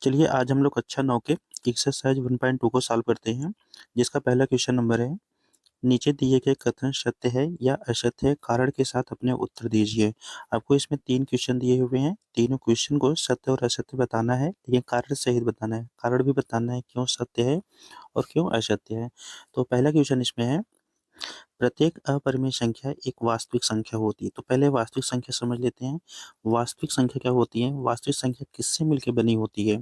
चलिए आज हम लोग कक्षा 9 के एक्सरसाइज 1.2 को सॉल्व करते हैं, जिसका पहला क्वेश्चन नंबर है। नीचे दिए गए कथन सत्य है या असत्य है, कारण के साथ अपने उत्तर दीजिए। आपको इसमें 3 क्वेश्चन दिए हुए हैं। तीनों क्वेश्चन को सत्य और असत्य बताना है, लेकिन कारण सहित बताना है। कारण भी बताना है क्यों सत्य है और क्यों असत्य है। तो पहला क्वेश्चन इसमें है, प्रत्येक अपरिमेय संख्या एक वास्तविक संख्या होती है। तो पहले वास्तविक संख्या समझ लेते हैं। वास्तविक संख्या क्या होती है? वास्तविक संख्या किससे मिलकर बनी होती है?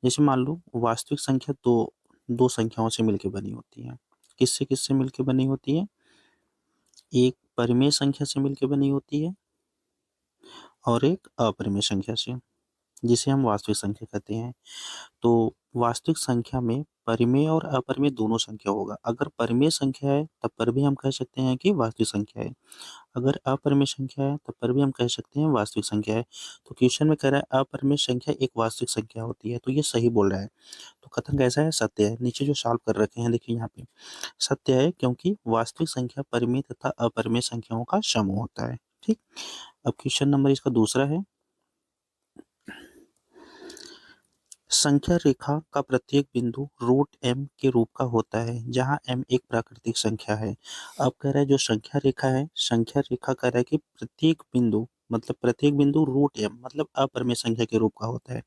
जैसे मान लो वास्तविक संख्या दो दो संख्याओं से मिलकर बनी होती है। किससे किससे मिलकर बनी होती है? एक परिमेय संख्या से मिलकर बनी होती है और एक अपरिमेय संख्या से, जिसे हम वास्तविक संख्या कहते हैं। तो वास्तविक संख्या में परिमेय और अपरिमेय दोनों संख्या होगा। अगर परिमेय संख्या है तब पर भी हम कह सकते हैं कि वास्तविक संख्या है। अगर अपरिमेय संख्या है तब पर भी हम कह सकते हैं वास्तविक संख्या है। तो क्वेश्चन में कह रहा है अपरिमेय संख्या एक वास्तविक संख्या होती है, तो ये सही बोल रहा है। तो कथन कैसा है? सत्य है। नीचे जो सॉल्व कर रखे हैं देखिए यहाँ पे, सत्य है क्योंकि वास्तविक संख्या परिमेय तथा अपरिमेय संख्याओं का समूह होता है। ठीक। अब क्वेश्चन नंबर इसका दूसरा है, संख्या रेखा का प्रत्येक बिंदु रूट एम के रूप का होता है, जहां एम एक प्राकृतिक संख्या है। अब कह रहा है जो संख्या रेखा है, संख्या रेखा कह रहा है कि प्रत्येक बिंदु रूट एम मतलब अपरिमेय संख्या के रूप का होता है।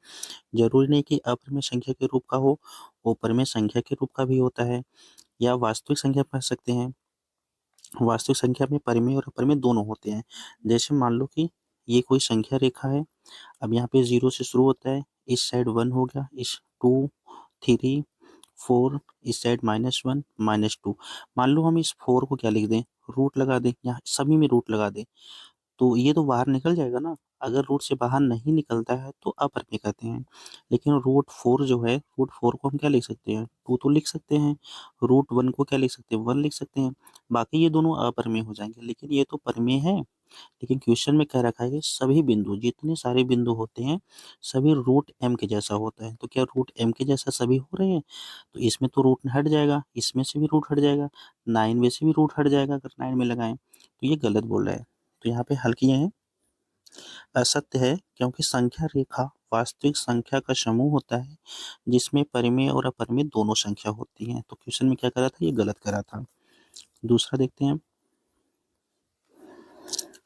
जरूरी नहीं कि अपरिमेय संख्या के रूप का हो, वो परिमेय संख्या के रूप का भी होता है, या वास्तविक संख्या कह सकते हैं। वास्तविक संख्या में परिमेय और अपरिमेय दोनों होते हैं। जैसे मान लो कि ये कोई संख्या रेखा है। अब यहाँ पे 0 से शुरू होता है, इस साइड 1 हो गया, इस 2 3 4, इस साइड -1 -2। मान लो हम इस 4 को क्या लिख दें, रूट लगा दें, यहाँ सभी में रूट लगा दें, तो ये तो बाहर निकल जाएगा ना। अगर रूट से बाहर नहीं निकलता है तो अपरिमेय कहते हैं। लेकिन रूट 4 जो है, रूट 4 को हम क्या लिख सकते हैं? 2 तो लिख सकते हैं। रूट 1 को क्या लिख सकते हैं? 1 लिख सकते हैं। बाकी ये दोनों अपरिमेय हो जाएंगे, लेकिन ये तो परिमेय है। लेकिन क्वेश्चन में कह रखा है कि सभी बिंदु, जितने सारे बिंदु होते हैं, सभी रूट एम के जैसा होता है। तो क्या रूट एम के जैसा सभी हो रहे हैं? तो इसमें तो रूट हट जाएगा, इसमें से भी रूट हट जाएगा, 9 में से भी रूट हट जाएगा अगर 9 में लगाएं। तो ये गलत बोल रहा है। तो यहाँ पे हल किए हैं, असत्य है क्योंकि संख्या रेखा वास्तविक संख्या का समूह होता है, जिसमें परिमेय और अपरिमेय दोनों संख्या होती हैं। तो क्वेश्चन में क्या करा था? ये गलत करा था। दूसरा देखते हैं,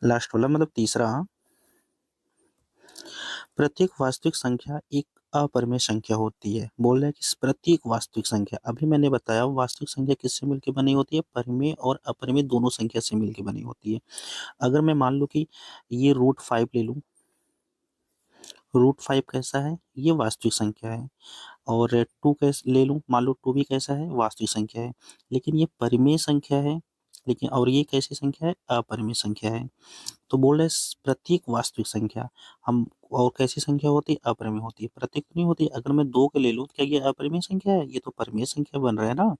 लास्ट वाला मतलब तीसरा, प्रत्येक वास्तविक संख्या एक अपरिमेय संख्या होती है। बोल रहा है कि प्रत्येक वास्तविक संख्या, अभी मैंने बताया वास्तविक संख्या किससे मिलकर बनी होती है? परिमेय और अपरिमेय दोनों संख्या से मिलकर बनी होती है। अगर मैं मान लूं कि ये रूट 5 ले लूं, रूट 5 कैसा है? ये वास्तविक संख्या है। और 2 कैसे ले लूं, मान लो 2 भी कैसा है? वास्तविक संख्या है। लेकिन ये परिमेय संख्या है, लेकिन और ये कैसी संख्या है? अपरिमेय संख्या है। तो बोल रहे प्रत्येक वास्तविक संख्या, हम और कैसी संख्या होती है? अपरिमेय होती है। प्रत्येक तो नहीं होती। अगर मैं 2 के ले लूं तो क्या ये अपरिमेय संख्या है? ये तो परिमेय संख्या बन रहा है ना।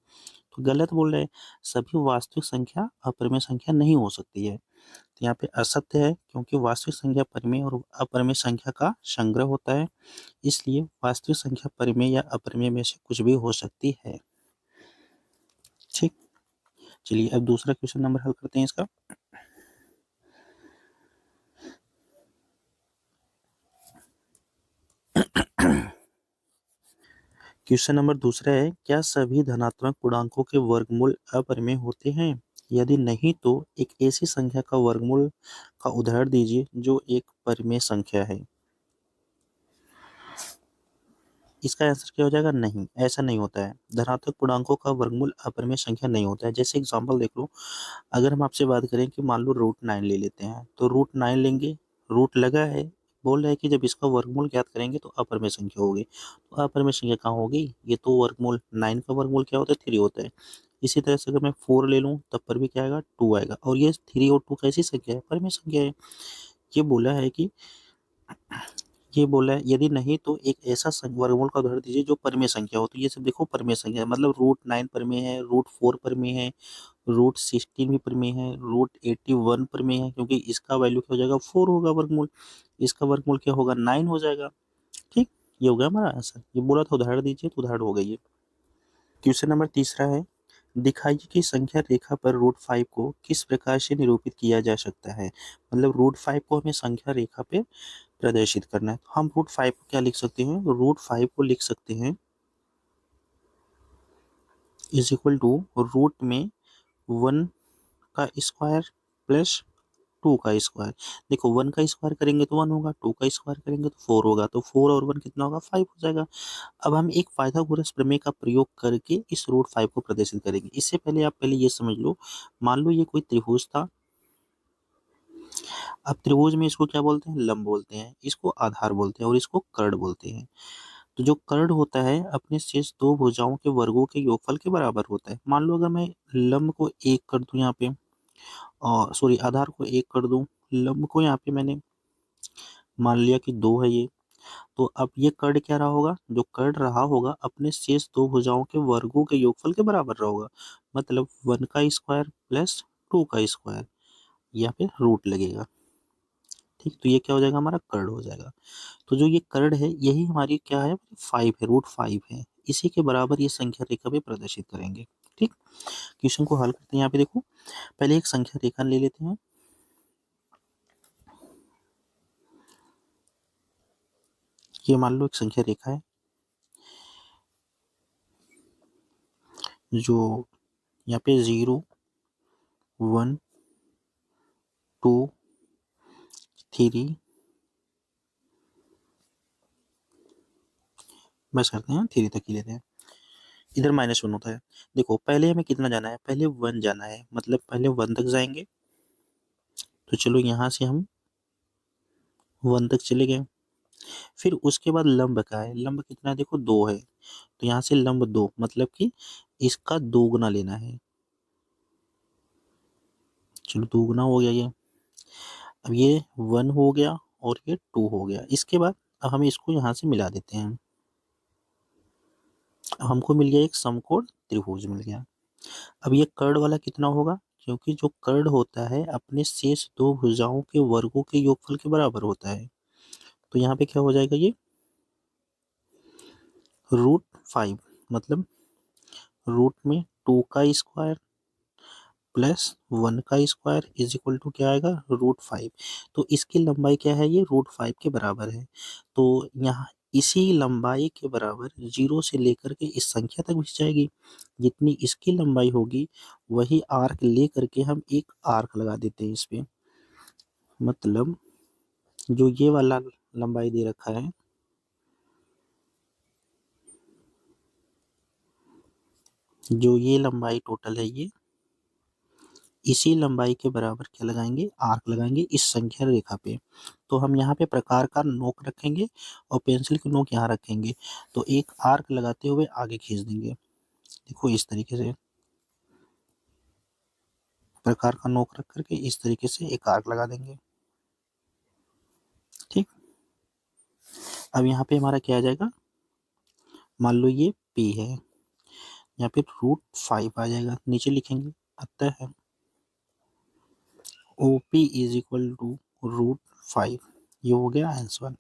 तो गलत बोल रहे हैं। सभी वास्तविक संख्या अपरिमेय संख्या नहीं हो सकती है। तो यहाँ पे असत्य है क्योंकि वास्तविक संख्या परिमेय और अपरिमेय संख्या का संग्रह होता है, इसलिए वास्तविक संख्या परिमेय या अपरिमेय में से कुछ भी हो सकती है। ठीक। चलिए अब दूसरा क्वेश्चन नंबर हल करते हैं इसका। क्वेश्चन नंबर दूसरा है, क्या सभी धनात्मक पूर्णांकों के वर्गमूल अपरिमेय होते हैं? यदि नहीं तो एक ऐसी संख्या का वर्गमूल का उदाहरण दीजिए जो एक परिमेय संख्या है। इसका आंसर क्या हो जाएगा? नहीं, ऐसा नहीं होता है। धनात्मक पूर्णांकों का वर्गमूल अपरिमेय संख्या नहीं होता है। जैसे एग्जांपल देख लो, अगर हम आपसे बात करें कि मान लो रूट 9 ले लेते हैं, तो रूट 9 लेंगे, रूट लगा है, बोल रहा है कि जब इसका वर्गमूल ज्ञात करेंगे तो अपरिमेय संख्या होगी। तो अपरिमेय संख्या कहाँ होगी? ये तो वर्गमूल 9 का वर्गमूल क्या होता है? 3 होता है। इसी तरह से अगर मैं 4 ले लूँ तब पर भी क्या आएगा? 2 आएगा। और ये 3 और 2 कैसी संख्या है? परिमेय संख्या है। ये बोला है कि ये बोला है यदि नहीं तो एक ऐसा वर्गमूल का उदाहरण दीजिए जो परिमेय संख्या हो। तो ये सब देखो परिमेय संख्या है, मतलब रूट 9 परिमेय है, रूट 4 परिमेय है, रूट 16 भी परिमेय है, रूट 81 परिमेय है, क्योंकि इसका वैल्यू क्या हो जाएगा? 4 होगा वर्गमूल। इसका वर्गमूल क्या होगा? 9 हो जाएगा। ठीक। ये हो गया हमारा आंसर। ये बोला था उदाहरण दीजिए, तो उदाहरण हो गई है। क्वेश्चन नंबर तीसरा है, दिखाइए कि संख्या रेखा पर √5 को किस प्रकार से निरूपित किया जा सकता है। मतलब √5 को हमें संख्या रेखा पे प्रदर्शित करना है। तो हम √5 को क्या लिख सकते हैं, √5 को लिख सकते हैं इज इक्वल टू रूट में 1 का स्क्वायर प्लस 2 का स्क्वायर। देखो 1 का स्क्वायर करेंगे तो 1 होगा, 2 का स्क्वायर करेंगे तो 4 होगा, तो 4 और 1 कितना होगा, 5 हो जाएगा। अब हम एक पाइथागोरस प्रमेय का प्रयोग करके इस √5 को प्रदर्शित करेंगे। इससे पहले आप पहले ये समझ लो, मान लो ये कोई त्रिभुज था। अब त्रिभुज में इसको क्या बोलते हैं, लंब बोलते हैं, इसको आधार बोलते हैं और इसको कर्ण बोलते हैं। तो जो कर्ण होता है अपने शेष दो भुजाओं के वर्गों के योगफल के बराबर होता है। मान लो अगर मैं लंब को 1 कर दूं यहाँ पे, और सॉरी आधार को 1 कर दूं, लंब को यहाँ पे मैंने मान लिया कि 2 है ये, तो अब ये कर्ण क्या रहा होगा, जो कर्ण रहा होगा अपने शेष दो भुजाओं के वर्गों के योगफल के बराबर रहा होगा। मतलब 1 का स्क्वायर प्लस 2 का स्क्वायर, यहाँ पे रूट लगेगा। ठीक, तो ये क्या हो जाएगा, हमारा कर्ण हो जाएगा। तो जो ये कर्ण है यही हमारी क्या है, 5 है, √5 है। इसी के बराबर ये संख्या रेखा पे प्रदर्शित करेंगे। ठीक, क्वेश्चन को हल करते हैं। यहाँ पे देखो, पहले एक संख्या रेखा ले लेते हैं। ये मान लो एक संख्या रेखा है जो यहाँ पे 0 1 2 3 बस करते हैं, 3 तक ही लेते हैं। इधर -1 होता है। देखो पहले हमें कितना जाना है, पहले 1 जाना है, मतलब पहले 1 तक जाएंगे। तो चलो यहाँ से हम 1 तक चले गए। फिर उसके बाद लंब का है, लंब कितना है, देखो 2 है, तो यहाँ से लंब 2, मतलब कि इसका 2 गुना लेना है। चलो 2 गुना हो गया ये। अब ये 1 हो गया और ये 2 हो गया। इसके बाद अब हम इसको यहाँ से मिला देते हैं। अब हमको मिल गया एक समकोण त्रिभुज मिल गया। अब ये कर्ण वाला कितना होगा, क्योंकि जो कर्ण होता है अपने शेष दो भुजाओं के वर्गों के योगफल के बराबर होता है। तो यहाँ पे क्या हो जाएगा, ये √5, मतलब रूट में 2 का स्क्वायर प्लस 1 का स्क्वायर इज इक्वल टू क्या आएगा, √5। तो इसकी लंबाई क्या है, ये √5 के बराबर है। तो यहाँ इसी लंबाई के बराबर 0 से लेकर के इस संख्या तक भी जाएगी। जितनी इसकी लंबाई होगी वही आर्क ले करके हम एक आर्क लगा देते हैं इस पे। मतलब जो ये वाला लंबाई दे रखा है, जो ये लंबाई टोटल है, ये इसी लंबाई के बराबर क्या लगाएंगे, आर्क लगाएंगे इस संख्या रेखा पे। तो हम यहाँ पे प्रकार का नोक रखेंगे और पेंसिल की नोक यहाँ रखेंगे, तो एक आर्क लगाते हुए आगे खींच देंगे। देखो इस तरीके से प्रकार का नोक रख करके इस तरीके से एक आर्क लगा देंगे। ठीक, अब यहाँ पे हमारा क्या आ जाएगा, मान लो ये P है, यहाँ पे √5 आ जाएगा, नीचे लिखेंगे। अतः OP इज इक्वल टू √5। ये हो गया आंसर।